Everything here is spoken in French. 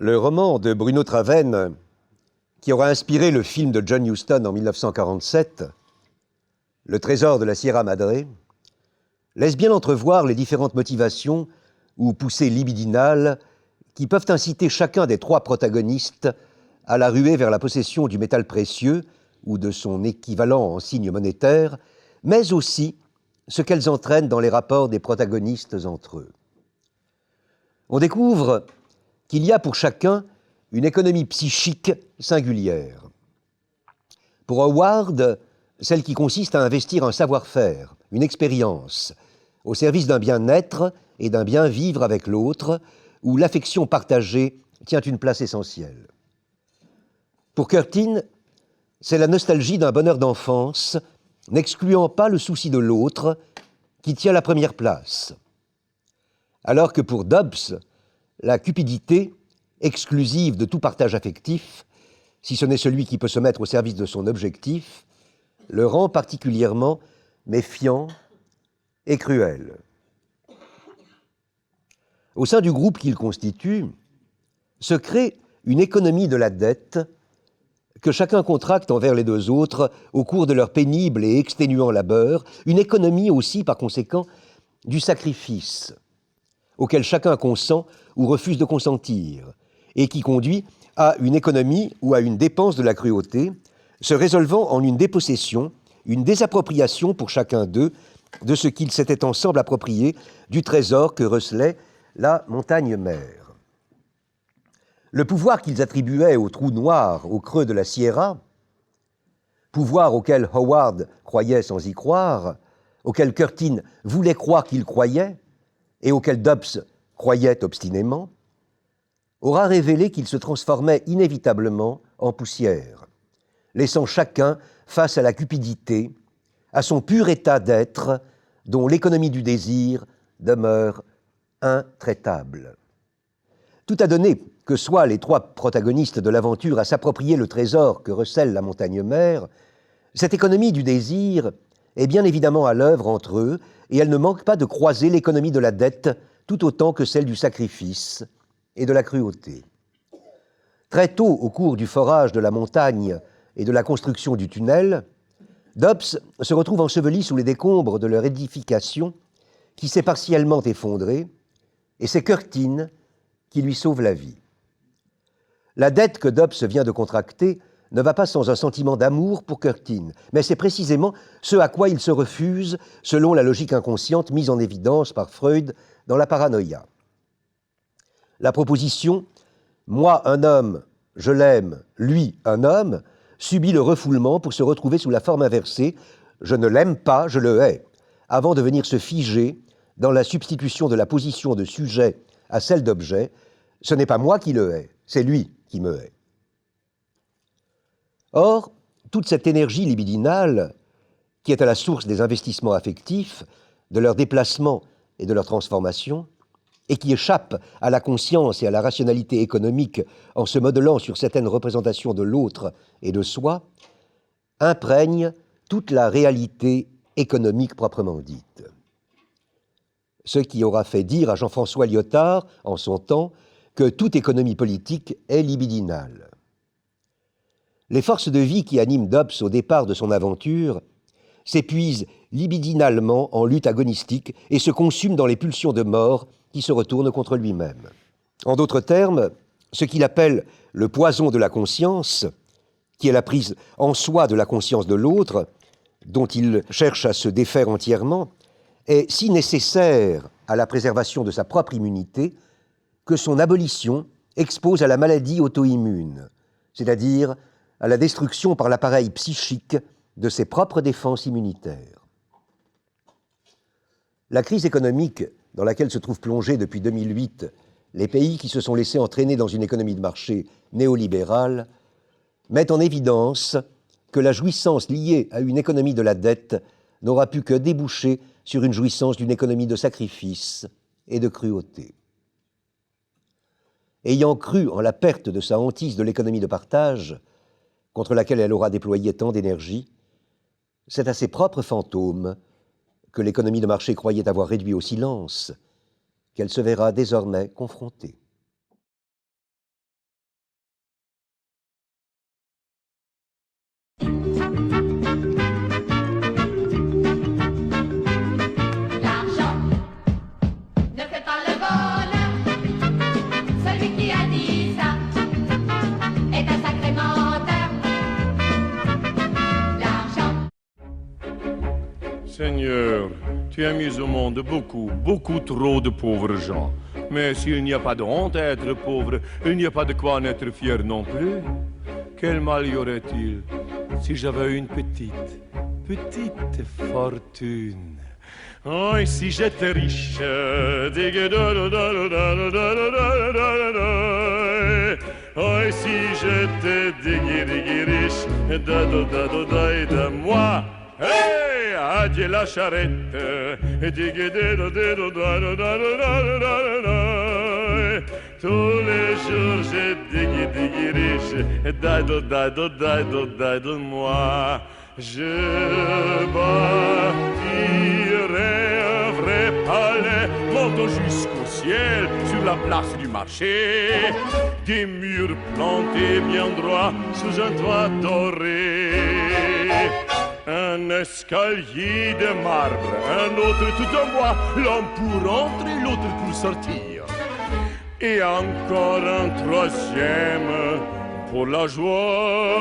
Le roman de Bruno Travenne, qui aura inspiré le film de John Huston en 1947, Le Trésor de la Sierra Madre, laisse bien entrevoir les différentes motivations ou poussées libidinales qui peuvent inciter chacun des trois protagonistes à la ruée vers la possession du métal précieux ou de son équivalent en signe monétaire, mais aussi ce qu'elles entraînent dans les rapports des protagonistes entre eux. On découvre qu'il y a pour chacun une économie psychique singulière. Pour Howard, celle qui consiste à investir un savoir-faire, une expérience, au service d'un bien-être et d'un bien-vivre avec l'autre, où l'affection partagée tient une place essentielle. Pour Curtin, c'est la nostalgie d'un bonheur d'enfance, n'excluant pas le souci de l'autre, qui tient la première place. Alors que pour Dobbs, la cupidité, exclusive de tout partage affectif, si ce n'est celui qui peut se mettre au service de son objectif, le rend particulièrement méfiant et cruel. Au sein du groupe qu'il constitue, se crée une économie de la dette que chacun contracte envers les deux autres au cours de leur pénible et exténuant labeur, une économie aussi, par conséquent, du sacrifice, auquel chacun consent ou refuse de consentir, et qui conduit à une économie ou à une dépense de la cruauté, se résolvant en une dépossession, une désappropriation pour chacun d'eux de ce qu'ils s'étaient ensemble approprié du trésor que recelait la montagne-mère. Le pouvoir qu'ils attribuaient au trou noir au creux de la Sierra, pouvoir auquel Howard croyait sans y croire, auquel Curtin voulait croire qu'il croyait, et auquel Dobbs croyait obstinément, aura révélé qu'il se transformait inévitablement en poussière, laissant chacun face à la cupidité, à son pur état d'être, dont l'économie du désir demeure intraitable. Tout a donné que soient les trois protagonistes de l'aventure à s'approprier le trésor que recèle la montagne-mère, cette économie du désir est bien évidemment à l'œuvre entre eux, et elle ne manque pas de croiser l'économie de la dette tout autant que celle du sacrifice et de la cruauté. Très tôt, au cours du forage de la montagne et de la construction du tunnel, Dobbs se retrouve enseveli sous les décombres de leur édification qui s'est partiellement effondrée, et c'est Curtin qui lui sauve la vie. La dette que Dobbs vient de contracter ne va pas sans un sentiment d'amour pour Curtin, mais c'est précisément ce à quoi il se refuse selon la logique inconsciente mise en évidence par Freud dans la paranoïa. La proposition « moi un homme, je l'aime, lui un homme » subit le refoulement pour se retrouver sous la forme inversée « je ne l'aime pas, je le hais », avant de venir se figer dans la substitution de la position de sujet à celle d'objet. Ce n'est pas moi qui le hais, c'est lui qui me hait. Or, toute cette énergie libidinale, qui est à la source des investissements affectifs, de leur déplacement et de leur transformation, et qui échappe à la conscience et à la rationalité économique en se modelant sur certaines représentations de l'autre et de soi, imprègne toute la réalité économique proprement dite. Ce qui aura fait dire à Jean-François Lyotard, en son temps, que toute économie politique est libidinale. Les forces de vie qui animent Dobbs au départ de son aventure s'épuisent libidinalement en lutte agonistique et se consument dans les pulsions de mort qui se retournent contre lui-même. En d'autres termes, ce qu'il appelle le poison de la conscience, qui est la prise en soi de la conscience de l'autre, dont il cherche à se défaire entièrement, est si nécessaire à la préservation de sa propre immunité que son abolition expose à la maladie auto-immune, c'est-à-dire à la destruction par l'appareil psychique de ses propres défenses immunitaires. La crise économique dans laquelle se trouvent plongés depuis 2008 les pays qui se sont laissés entraîner dans une économie de marché néolibérale met en évidence que la jouissance liée à une économie de la dette n'aura pu que déboucher sur une jouissance d'une économie de sacrifice et de cruauté. Ayant cru en la perte de sa hantise de l'économie de partage, contre laquelle elle aura déployé tant d'énergie, c'est à ses propres fantômes que l'économie de marché croyait avoir réduit au silence qu'elle se verra désormais confrontée. Seigneur, tu as mis au monde beaucoup, beaucoup trop de pauvres gens. Mais s'il n'y a pas de honte à être pauvre, il n'y a pas de quoi en être fier non plus. Quel mal y aurait-il si j'avais une petite fortune? Oh, et si j'étais riche, oh, et si j'étais riche, de moi. Hey, adieu la charrette, tous les jours j'ai riche, de moi. Je bâtirai un vrai palais, montant jusqu'au ciel, sur la place du marché. Des murs plantés bien droits, sous un toit doré. Un escalier de marbre, un autre tout en bois, l'un pour entrer, l'autre pour sortir. Et encore un troisième pour la joie.